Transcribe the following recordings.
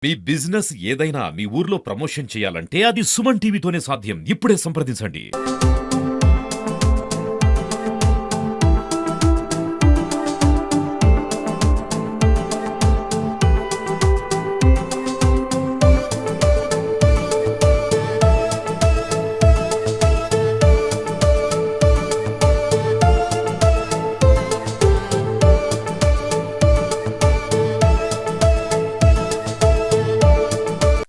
మీ business ఏదైనా మీ ఊర్లో promotion చేయాలంటే అది సుమన్ టీవీతోనే సాధ్యం. ఇప్పుడే సంప్రదించండి.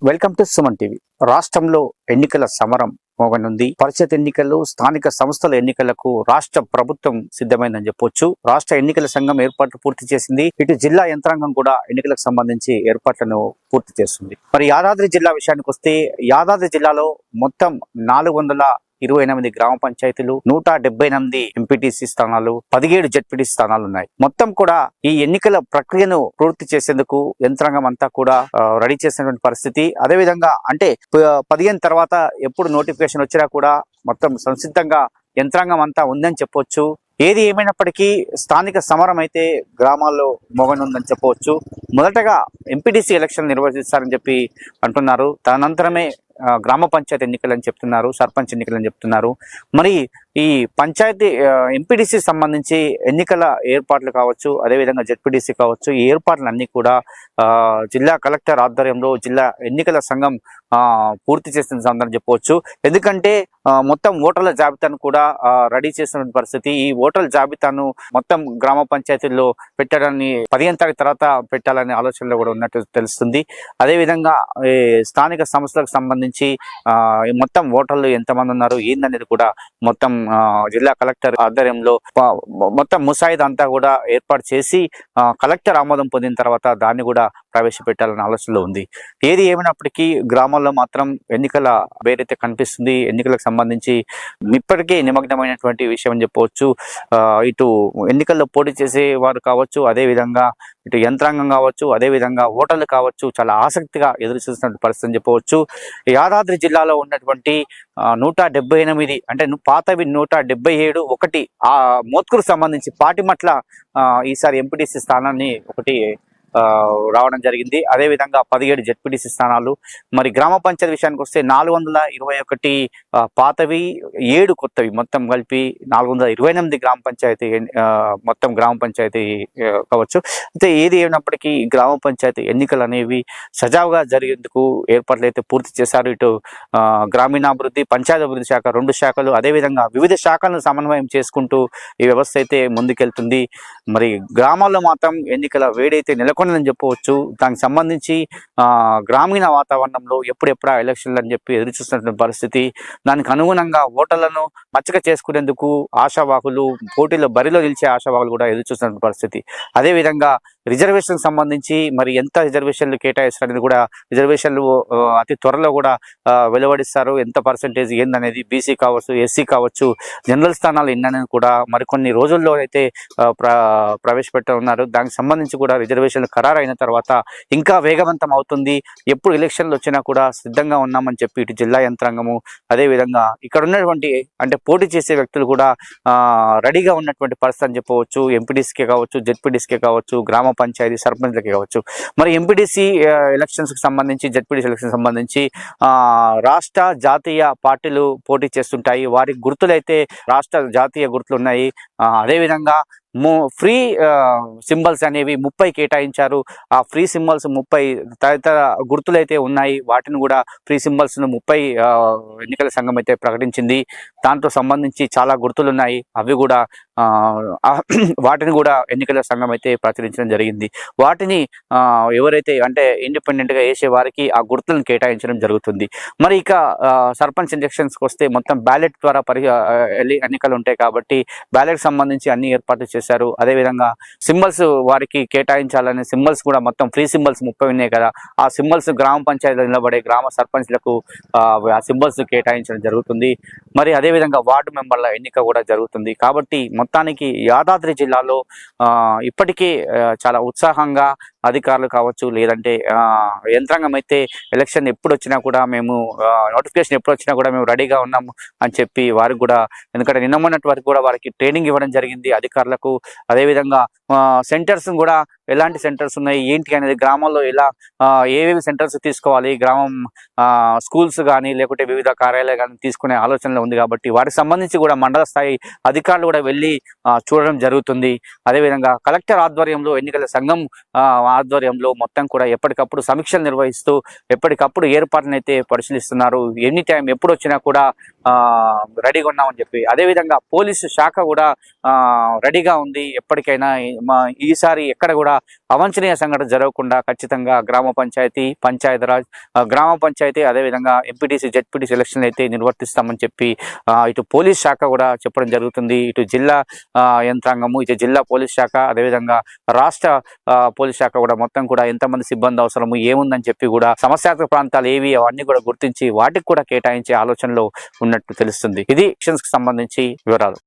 Welcome to Suman TV. రాష్ట్రంలో ఎన్నికల సమరం మోగనుంది. పరిషత్ ఎన్నికలు, స్థానిక సంస్థల ఎన్నికలకు రాష్ట్ర ప్రభుత్వం సిద్ధమైందని చెప్పొచ్చు. రాష్ట్ర ఎన్నికల సంఘం ఏర్పాట్లు పూర్తి చేసింది. ఇటు జిల్లా యంత్రాంగం కూడా ఎన్నికలకు సంబంధించి ఏర్పాట్లను పూర్తి చేస్తుంది. మరి యాదాద్రి జిల్లా విషయానికి వస్తే, యాదాద్రి జిల్లాలో మొత్తం 428 గ్రామ పంచాయతీలు, 178 ఎంపీటీసీ స్థానాలు, 17 జెడ్పీటీసీ స్థానాలు ఉన్నాయి. మొత్తం కూడా ఈ ఎన్నికల ప్రక్రియను పూర్తి చేసేందుకు యంత్రాంగం అంతా కూడా రెడీ చేసినటువంటి పరిస్థితి. అదే విధంగా అంటే 15 తర్వాత ఎప్పుడు నోటిఫికేషన్ వచ్చినా కూడా మొత్తం సంసిద్ధంగా యంత్రాంగం అంతా ఉందని చెప్పొచ్చు. ఏది ఏమైనప్పటికీ స్థానిక సమరం అయితే గ్రామాల్లో మోగనుందని చెప్పవచ్చు. మొదటగా ఎంపీటీసీ ఎలక్షన్ నిర్వహిస్తారని చెప్పి అంటున్నారు. తదనంతరమే గ్రామ పంచాయతీ ఎన్నికలు అని చెప్తున్నారు, సర్పంచ్ ఎన్నికలు అని చెప్తున్నారు. మరి ఈ పంచాయతీ ఎంపీటీసీ సంబంధించి ఎన్నికల ఏర్పాట్లు కావచ్చు, అదేవిధంగా జెడ్పీటీసీ కావచ్చు, ఈ ఏర్పాట్లన్నీ కూడా జిల్లా కలెక్టర్ ఆధ్వర్యంలో జిల్లా ఎన్నికల సంఘం పూర్తి చేస్తుందని చెప్పవచ్చు. ఎందుకంటే మొత్తం ఓటర్ల జాబితాను కూడా రెడీ చేసిన పరిస్థితి. ఈ ఓటర్ల జాబితాను మొత్తం గ్రామ పంచాయతీల్లో పెట్టడాన్ని 15 తారీఖు తర్వాత పెట్టాలనే ఆలోచనలో కూడా ఉన్నట్టు తెలుస్తుంది. అదేవిధంగా స్థానిక సంస్థలకు సంబంధించి మొత్తం ఓటర్లు ఎంతమంది ఉన్నారు ఏందనేది కూడా మొత్తం జిల్లా కలెక్టర్ ఆధ్వర్యంలో మొత్తం ముసాయిదా అంతా కూడా ఏర్పాటు చేసి కలెక్టర్ ఆమోదం పొందిన తర్వాత దాన్ని కూడా ప్రవేశపెట్టాలనే ఆలోచనలో ఉంది. ఏది ఏమైనప్పటికీ గ్రామాల్లో మాత్రం ఎన్నికల వేరైతే కనిపిస్తుంది. ఎన్నికలకు సంబంధించి ఇప్పటికే నిమగ్నమైనటువంటి విషయం అని చెప్పవచ్చు. ఇటు ఎన్నికల్లో పోటీ చేసే వారు కావచ్చు, అదేవిధంగా ఇటు యంత్రాంగం కావచ్చు, అదేవిధంగా ఓటర్లు కావచ్చు, చాలా ఆసక్తిగా ఎదురు చూస్తున్న పరిస్థితి అని చెప్పవచ్చు. యాదాద్రి జిల్లాలో ఉన్నటువంటి 178 అంటే పాతవి 177, ఒకటి మోత్కూరు సంబంధించి పాటిమట్ల ఈసారి ఎంపీటీసీ స్థానాన్ని ఒకటి రావడం జరిగింది. అదేవిధంగా 17 జెడ్పీటీసీ స్థానాలు. మరి గ్రామ పంచాయతీ విషయానికి వస్తే 421 పాతవి, 7 కొత్తవి, మొత్తం కలిపి 428 గ్రామ పంచాయతీ మొత్తం గ్రామ పంచాయతీ కావచ్చు. అయితే ఏది ఏమైనప్పటికీ గ్రామ పంచాయతీ ఎన్నికలు అనేవి సజావుగా జరిగేందుకు ఏర్పాట్లు అయితే పూర్తి చేశారు. ఇటు గ్రామీణాభివృద్ధి, పంచాయతీ అభివృద్ధి శాఖ, 2 శాఖలు, అదేవిధంగా వివిధ శాఖలను సమన్వయం చేసుకుంటూ ఈ వ్యవస్థ అయితే ముందుకెళ్తుంది. మరి గ్రామాల్లో మాత్రం ఎన్నికల వేడైతే నెలకొందని చెప్పవచ్చు. దానికి సంబంధించి గ్రామీణ వాతావరణంలో ఎప్పుడెప్పుడా ఎలక్షన్లు అని చెప్పి ఎదురు చూస్తున్నటువంటి పరిస్థితి. దానికి అనుగుణంగా ఓటర్లను మచ్చక చేసుకునేందుకు ఆశావాహులు, పోటీలో బరిలో నిలిచే ఆశావాహులు కూడా ఎదురు చూస్తున్న పరిస్థితి. అదేవిధంగా రిజర్వేషన్ సంబంధించి మరి ఎంత రిజర్వేషన్లు కేటాయిస్తారనేది కూడా రిజర్వేషన్లు అతి త్వరలో కూడా వెలువడిస్తారు. ఎంత పర్సెంటేజ్ ఏందనేది బీసీ కావచ్చు, ఎస్సీ కావచ్చు, జనరల్ స్థానాలు ఎన్ననేది కూడా మరికొన్ని రోజుల్లో అయితే ప్రవేశపెట్ట ఉన్నారు. దానికి సంబంధించి కూడా రిజర్వేషన్లు ఖరారు అయిన తర్వాత ఇంకా వేగవంతం అవుతుంది. ఎప్పుడు ఎలక్షన్లు వచ్చినా కూడా సిద్ధంగా ఉన్నామని చెప్పి ఇటు జిల్లా యంత్రాంగము, అదేవిధంగా ఇక్కడ ఉన్నటువంటి అంటే పోటీ చేసే వ్యక్తులు కూడా రెడీగా ఉన్నటువంటి పరిస్థితి అని చెప్పవచ్చు. ఎంపీటీసీకే కావచ్చు, జెడ్పీటీసీకే కావచ్చు, గ్రామ పంచాయతీ సర్పంచ్లకి కావచ్చు. మరి ఎంపీటీసీ ఎలక్షన్స్కి సంబంధించి, జెడ్పీటీసీ ఎలక్షన్ సంబంధించి రాష్ట్ర జాతీయ పార్టీలు పోటీ చేస్తుంటాయి. వారి గుర్తులైతే రాష్ట్ర జాతీయ గుర్తులు ఉన్నాయి. అదేవిధంగా ఫ్రీ సింబల్స్ అనేవి 30 కేటాయించారు. ఆ ఫ్రీ సింబల్స్ 30 తదితర గుర్తులైతే ఉన్నాయి. వాటిని కూడా ఫ్రీ సింబల్స్ను 30 ఎన్నికల సంఘం అయితే ప్రకటించింది. దాంతో సంబంధించి చాలా గుర్తులు ఉన్నాయి. అవి కూడా వాటిని కూడా ఎన్నికల సంఘం అయితే ప్రచురించడం జరిగింది. వాటిని ఎవరైతే అంటే ఇండిపెండెంట్గా వేసే వారికి ఆ గుర్తులను కేటాయించడం జరుగుతుంది. మరి ఇక సర్పంచ్ ఎలక్షన్స్కి వస్తే మొత్తం బ్యాలెట్ ద్వారా ఎన్నికలు ఉంటాయి కాబట్టి బ్యాలెట్ సంబంధించి అన్ని ఏర్పాట్లు చేశారు. అదేవిధంగా సింబల్స్ వారికి కేటాయించాలనే సింబల్స్ కూడా మొత్తం ఫ్రీ సింబల్స్ 30 ఉన్నాయి కదా, ఆ సింబల్స్ గ్రామ పంచాయతీలో నిలబడే గ్రామ సర్పంచ్లకు ఆ సింబల్స్ కేటాయించడం జరుగుతుంది. మరి అదేవిధంగా వార్డు మెంబర్ల ఎన్నిక కూడా జరుగుతుంది. కాబట్టి మొత్తానికి యాదాద్రి జిల్లాలో ఇప్పటికే చాలా ఉత్సాహంగా అధికారులు కావచ్చు, లేదంటే యంత్రాంగం అయితే ఎలక్షన్ ఎప్పుడు వచ్చినా కూడా మేము నోటిఫికేషన్ ఎప్పుడు వచ్చినా కూడా మేము రెడీగా ఉన్నాము అని చెప్పి వారికి కూడా, ఎందుకంటే నిన్న మొన్నటి వరకు కూడా వారికి ట్రైనింగ్ ఇవ్వడం జరిగింది అధికారులకు. అదేవిధంగా సెంటర్స్ కూడా ఎలాంటి సెంటర్స్ ఉన్నాయి ఏంటి అనేది, గ్రామాల్లో ఎలా ఏవేవి సెంటర్స్ తీసుకోవాలి, గ్రామం స్కూల్స్ కానీ లేకుంటే వివిధ కార్యాలయాలు కానీ తీసుకునే ఆలోచనలో ఉంది. కాబట్టి వాటికి సంబంధించి కూడా మండల స్థాయి అధికారులు కూడా వెళ్ళి చూడడం జరుగుతుంది. అదేవిధంగా కలెక్టర్ ఆధ్వర్యంలో ఎన్నికల సంఘం ఆధ్వర్యంలో మొత్తం కూడా ఎప్పటికప్పుడు సమీక్షలు నిర్వహిస్తూ ఎప్పటికప్పుడు ఏర్పాట్లను అయితే పరిశీలిస్తున్నారు. ఎనీ టైం ఎప్పుడు వచ్చినా కూడా రెడీగా ఉన్నామని చెప్పి. అదేవిధంగా పోలీసు శాఖ కూడా రెడీగా ఉంది. ఎప్పటికైనా ఈసారి ఎక్కడ కూడా అవాంఛనీయ సంఘటన జరగకుండా ఖచ్చితంగా గ్రామ పంచాయతీ, పంచాయతీరాజ్, గ్రామ పంచాయతీ అదేవిధంగా ఎంపీటీసీ, జెడ్పీటీసీ ఎలక్షన్లు అయితే నిర్వర్తిస్తామని చెప్పి ఇటు పోలీస్ శాఖ కూడా చెప్పడం జరుగుతుంది. ఇటు జిల్లా యంత్రాంగము, ఇటు జిల్లా పోలీస్ శాఖ, అదేవిధంగా రాష్ట్ర పోలీస్ శాఖ కూడా మొత్తం కూడా ఎంతమంది సిబ్బంది అవసరము ఏముందని చెప్పి కూడా సమస్యాత్మక ప్రాంతాలు ఏవి అవన్నీ కూడా గుర్తించి వాటికి కూడా కేటాయించే ఆలోచనలో ఉన్నట్టు తెలుస్తుంది. ఇది ఎలక్షన్స్ కి సంబంధించి వివరాలు.